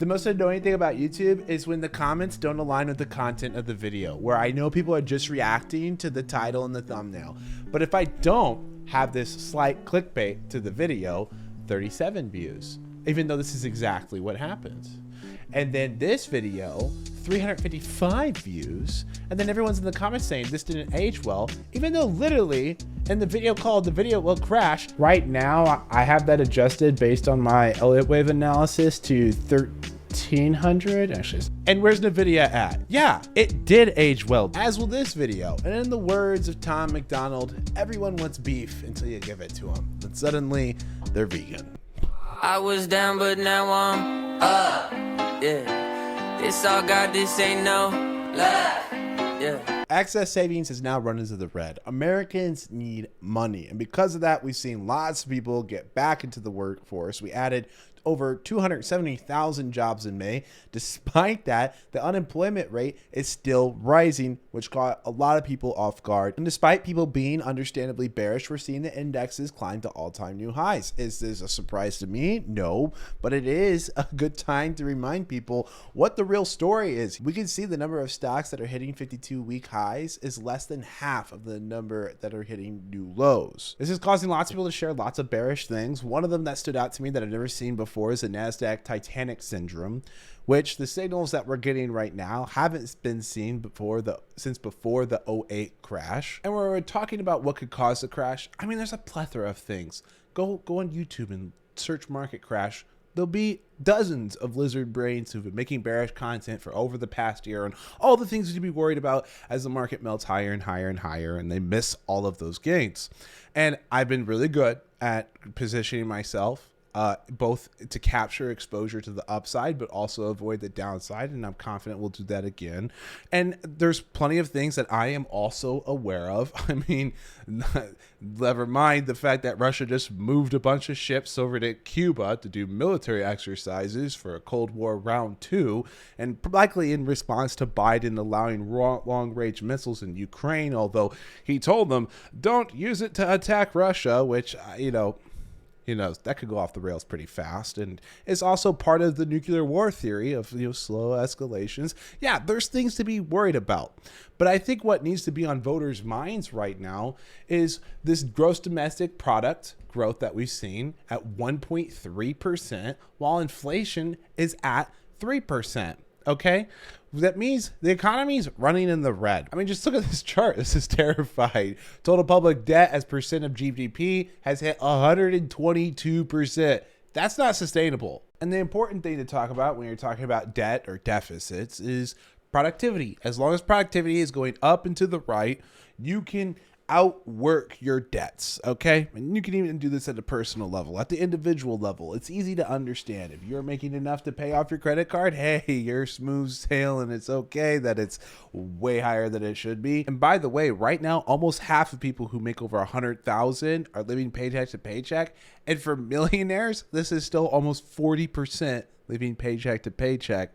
The most annoying thing about YouTube is when the comments don't align with the content of the video, where I know people are just reacting to the title and the thumbnail. But if I don't have this slight clickbait to the video, 37 views, even though this is exactly what happens. And then this video, 355 views, and then everyone's in the comments saying this didn't age well, even though literally in the video called The Video Will Crash, right now I have that adjusted based on my Elliott wave analysis to 1300 actually. And where's NVIDIA at? Yeah, it did age well, as will this video. And in the words of Tom McDonald, everyone wants beef until you give it to them. Then suddenly they're vegan. I was down, but now I'm up. Yeah, this all God, this ain't no love. Yeah. Excess savings has now run into the red. Americans need money. And because of that, we've seen lots of people get back into the workforce. We added over 270,000 jobs in May. Despite that, the unemployment rate is still rising, which caught a lot of people off guard. And despite people being understandably bearish, we're seeing the indexes climb to all-time new highs. Is this a surprise to me? No, but it is a good time to remind people what the real story is. We can see the number of stocks that are hitting 52-week highs is less than half of the number that are hitting new lows. This is causing lots of people to share lots of bearish things. One of them that stood out to me that I've never seen before is the NASDAQ Titanic syndrome, which the signals that we're getting right now haven't been seen since before the '08 crash. And we're talking about what could cause the crash. I mean, there's a plethora of things. Go on YouTube and search market crash. There'll be dozens of lizard brains who've been making bearish content for over the past year on all the things to be worried about as the market melts higher and higher and higher, and they miss all of those gains. And I've been really good at positioning myself both to capture exposure to the upside, but also avoid the downside. And I'm confident we'll do that again. And there's plenty of things that I am also aware of. I mean, never mind the fact that Russia just moved a bunch of ships over to Cuba to do military exercises for a Cold War round 2, and likely in response to Biden allowing long-range missiles in Ukraine, although he told them, don't use it to attack Russia, which, that could go off the rails pretty fast, and it's also part of the nuclear war theory of slow escalations. Yeah, there's things to be worried about, but I think what needs to be on voters' minds right now is this gross domestic product growth that we've seen at 1.3%, while inflation is at 3%. Okay, that means the economy's running in the red. I mean, just look at this chart. This is terrifying. Total public debt as percent of GDP has hit 122%. That's not sustainable. And the important thing to talk about when you're talking about debt or deficits is productivity. As long as productivity is going up and to the right, you can outwork your debts, okay? And you can even do this at a personal level, at the individual level. It's easy to understand. If you're making enough to pay off your credit card, hey, you're smooth sailing. It's okay that it's way higher than it should be. And by the way, right now, almost half of people who make over 100,000 are living paycheck to paycheck. And for millionaires, this is still almost 40% living paycheck to paycheck,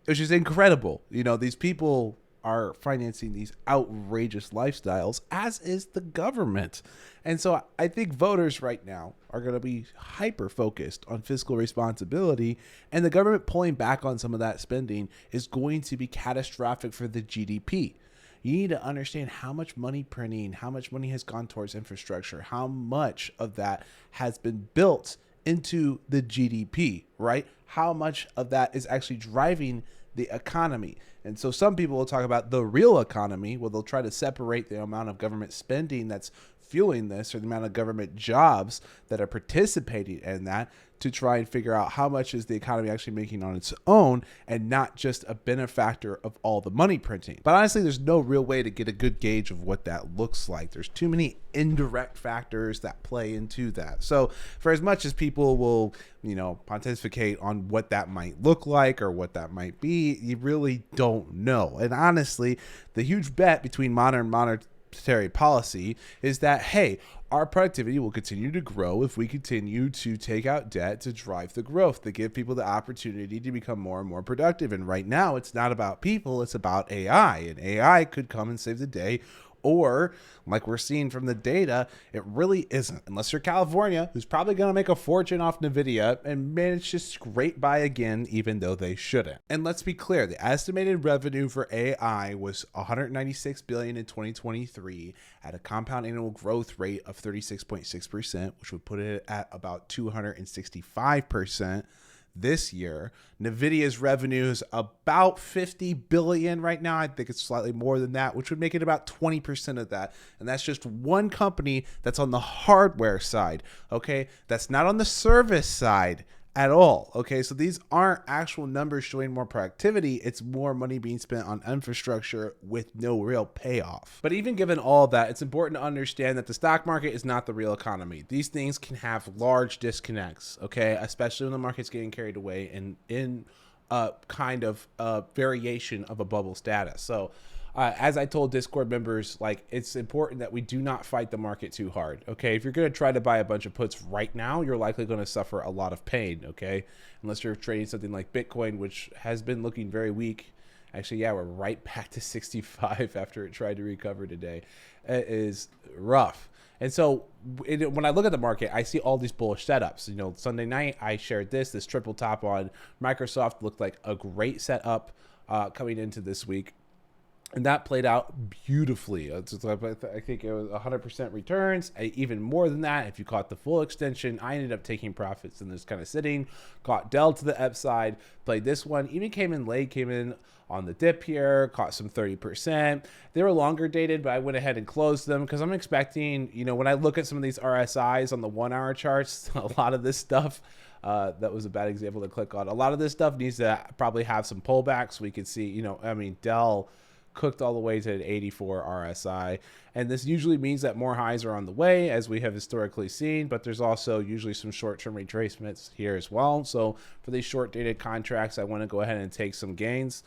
which is incredible. These people are financing these outrageous lifestyles, as is the government. And so I think voters right now are going to be hyper focused on fiscal responsibility, and the government pulling back on some of that spending is going to be catastrophic for the GDP. You need to understand how much money printing, how much money has gone towards infrastructure, how much of that has been built into the GDP, right? How much of that is actually driving the economy. And so some people will talk about the real economy, where they'll try to separate the amount of government spending that's fueling this, or the amount of government jobs that are participating in that, to try and figure out how much is the economy actually making on its own, and not just a benefactor of all the money printing. But honestly, there's no real way to get a good gauge of what that looks like. There's too many indirect factors that play into that. So for as much as people will, pontificate on what that might look like or what that might be, you really don't know. And honestly, the huge bet between modern monetary policy is that, hey, our productivity will continue to grow if we continue to take out debt to drive the growth, to give people the opportunity to become more and more productive. And right now, it's not about people, it's about AI. And AI could come and save the day, Or, like we're seeing from the data, it really isn't. Unless you're California, who's probably going to make a fortune off NVIDIA and manage to scrape by again, even though they shouldn't. And let's be clear, the estimated revenue for AI was $196 billion in 2023 at a compound annual growth rate of 36.6%, which would put it at about 265%. This year. NVIDIA's revenue is about 50 billion right now. I think it's slightly more than that, which would make it about 20% of that. And that's just one company that's on the hardware side. Okay. That's not on the service side at all. Okay. So these aren't actual numbers showing more productivity. It's more money being spent on infrastructure with no real payoff. But even given all that, it's important to understand that the stock market is not the real economy. These things can have large disconnects. Okay. Especially when the market's getting carried away and in a kind of variation of a bubble status. So as I told Discord members, like, it's important that we do not fight the market too hard. Okay. If you're going to try to buy a bunch of puts right now, you're likely going to suffer a lot of pain. Okay. Unless you're trading something like Bitcoin, which has been looking very weak. Actually, yeah, we're right back to 65 after it tried to recover today. It is rough. And so when I look at the market, I see all these bullish setups. You know, Sunday night, I shared this triple top on Microsoft looked like a great setup coming into this week. And that played out beautifully. I think it was 100% returns, even more than that. If you caught the full extension, I ended up taking profits and just kind of sitting. Caught Dell to the upside, played this one, even came in late, came in on the dip here, caught some 30%. They were longer dated, but I went ahead and closed them because I'm expecting, you know, when I look at some of these RSIs on the 1 hour charts, a lot of this stuff, that was a bad example to click on. A lot of this stuff needs to probably have some pullbacks. We could see, you know, I mean, Dell cooked all the way to an 84 RSI. And this usually means that more highs are on the way, as we have historically seen, but there's also usually some short-term retracements here as well. So for these short-dated contracts, I want to go ahead and take some gains.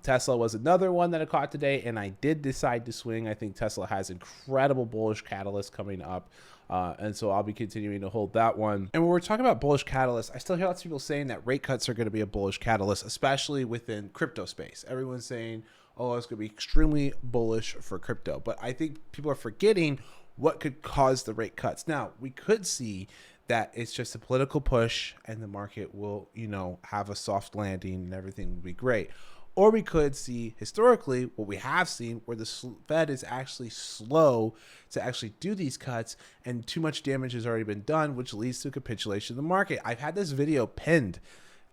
Tesla was another one that I caught today, and I did decide to swing. I think Tesla has incredible bullish catalyst coming up. And so I'll be continuing to hold that one. And when we're talking about bullish catalysts, I still hear lots of people saying that rate cuts are going to be a bullish catalyst, especially within crypto space. Everyone's saying, oh, it's going to be extremely bullish for crypto. But I think people are forgetting what could cause the rate cuts. Now, we could see that it's just a political push and the market will, you know, have a soft landing and everything will be great. Or we could see historically what we have seen where the Fed is actually slow to actually do these cuts and too much damage has already been done, which leads to capitulation of the market. I've had this video pinned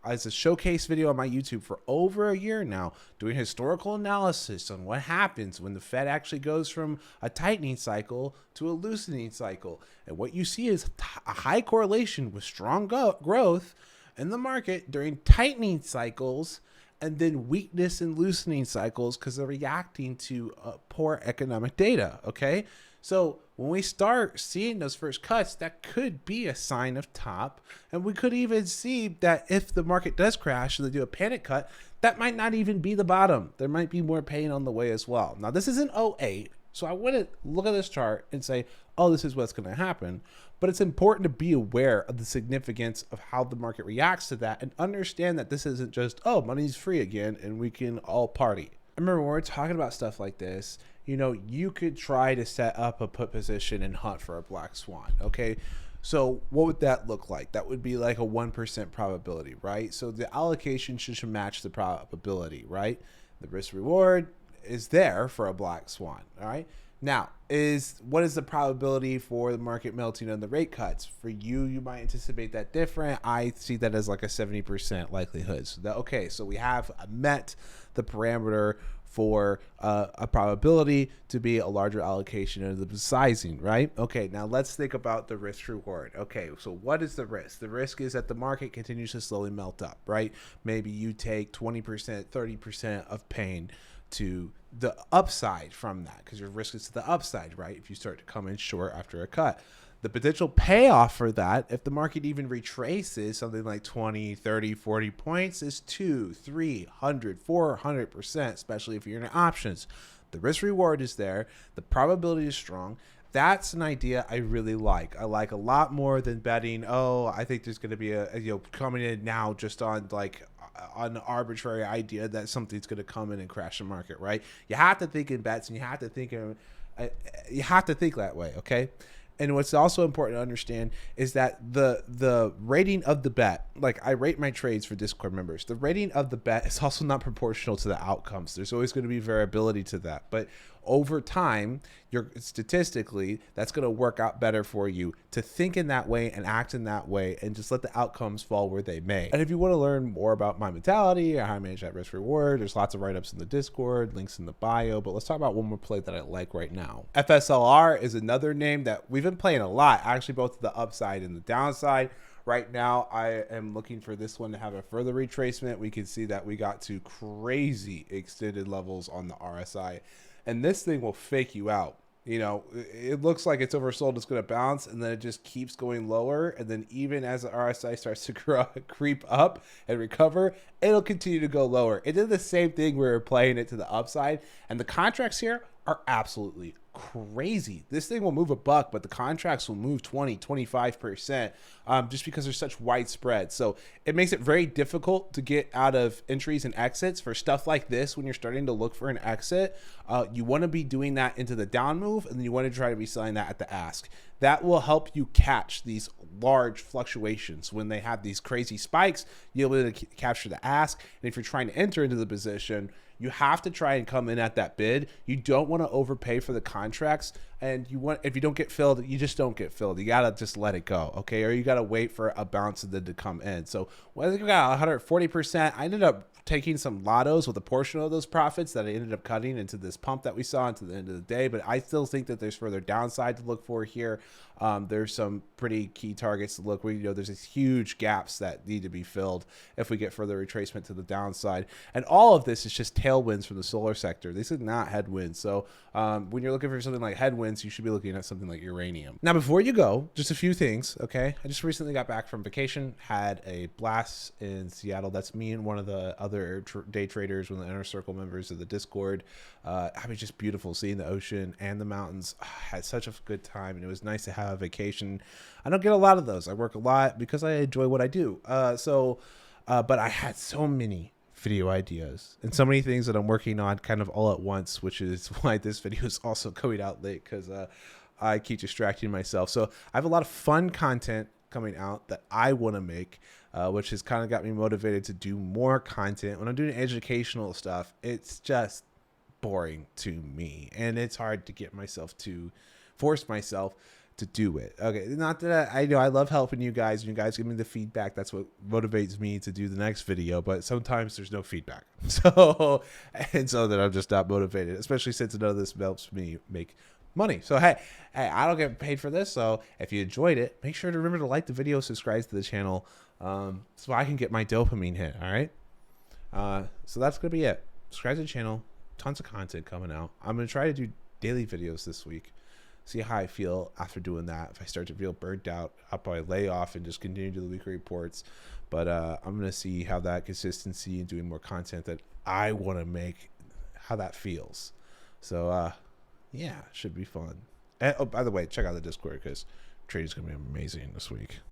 as a showcase video on my YouTube for over a year now, doing historical analysis on what happens when the Fed actually goes from a tightening cycle to a loosening cycle. And what you see is a high correlation with strong growth in the market during tightening cycles, and then weakness in loosening cycles because they're reacting to poor economic data. Okay. So when we start seeing those first cuts, that could be a sign of top. And we could even see that if the market does crash and they do a panic cut, that might not even be the bottom. There might be more pain on the way as well. Now, this isn't '08, so I wouldn't look at this chart and say, oh, this is what's going to happen. But it's important to be aware of the significance of how the market reacts to that and understand that this isn't just, oh, money's free again and we can all party. I remember when we're talking about stuff like this, you know, you could try to set up a put position and hunt for a black swan. Okay. So what would that look like? That would be like a 1% probability, right? So the allocation should match the probability, right? The risk reward is there for a black swan. All right. Now, what is the probability for the market melting on the rate cuts? For you, you might anticipate that different. I see that as like a 70% likelihood. So we have met the parameter for a probability to be a larger allocation of the sizing, right? Okay, now let's think about the risk reward. Okay, so what is the risk? The risk is that the market continues to slowly melt up, right? Maybe you take 20%, 30% of pain to the upside from that because your risk is to the upside, right? If you start to come in short after a cut. The potential payoff for that, if the market even retraces something like 20, 30, 40 points, is 200, 300, 400%, especially if you're in options. The risk reward is there. The probability is strong. That's an idea I really like. I like a lot more than betting, oh, I think there's going to be coming in now just on like an arbitrary idea that something's going to come in and crash the market, right? You have to think in bets and you have to think in You have to think that way, okay? And what's also important to understand is that the rating of the bet, like I rate my trades for Discord members, the rating of the bet is also not proportional to the outcomes. There's always going to be variability to that. But over time, statistically, that's going to work out better for you to think in that way and act in that way and just let the outcomes fall where they may. And if you want to learn more about my mentality or how I manage that risk reward, there's lots of write-ups in the Discord, links in the bio. But let's talk about one more play that I like right now. FSLR is another name that we've been playing a lot, actually both the upside and the downside. Right now, I am looking for this one to have a further retracement. We can see that we got to crazy extended levels on the RSI. And this thing will fake you out. You know, it looks like it's oversold, it's going to bounce, and then it just keeps going lower. And then even as the RSI starts to creep up and recover, it'll continue to go lower. It did the same thing. We were playing it to the upside. And the contracts here are absolutely crazy. This thing will move a buck, but the contracts will move 20-25% just because there's such wide spread. So it makes it very difficult to get out of entries and exits for stuff like this. When you're starting to look for an exit, you want to be doing that into the down move, and then you want to try to be selling that at the ask. That will help you catch these large fluctuations. When they have these crazy spikes, you'll be able to capture the ask. And if you're trying to enter into the position, you have to try and come in at that bid. You don't want to overpay for the contracts, and if you don't get filled, you just don't get filled. You gotta just let it go, okay? Or you gotta wait for a bounce and then to come in. So I think we got 140%. I ended up taking some lottos with a portion of those profits that I ended up cutting into this pump that we saw into the end of the day. But I still think that there's further downside to look for here. There's some pretty key targets to look. There's these huge gaps that need to be filled if we get further retracement to the downside. And all of this is just tailwinds from the solar sector. This is not headwinds. So when you're looking for something like headwinds, you should be looking at something like uranium. Now, before you go, just a few things, okay? I just recently got back from vacation, had a blast in Seattle. That's me and one of the other day traders, one of the inner circle members of the Discord. I mean, just beautiful seeing the ocean and the mountains. I had such a good time, and it was nice to have a vacation. I don't get a lot of those. I work a lot because I enjoy what I do. But I had so many video ideas and so many things that I'm working on kind of all at once, which is why this video is also coming out late, because I keep distracting myself. So I have a lot of fun content coming out that I want to make, which has kind of got me motivated to do more content. When I'm doing educational stuff, it's just boring to me, and it's hard to get myself to force myself to do it. Okay, not that I know I love helping you guys, and you guys give me the feedback. That's what motivates me to do the next video, but sometimes there's no feedback. So that I'm just not motivated, especially since none of this helps me make money. So hey, I don't get paid for this. So if you enjoyed it, make sure to remember to like the video, subscribe to the channel, so I can get my dopamine hit. All right. So that's gonna be it. Subscribe to the channel. Tons of content coming out. I'm gonna try to do daily videos this week. See how I feel after doing that. If I start to feel burnt out, I'll probably lay off and just continue to do the weekly reports. But I'm going to see how that consistency and doing more content that I want to make, how that feels. So, yeah, should be fun. And, oh, by the way, check out the Discord because trading is going to be amazing this week.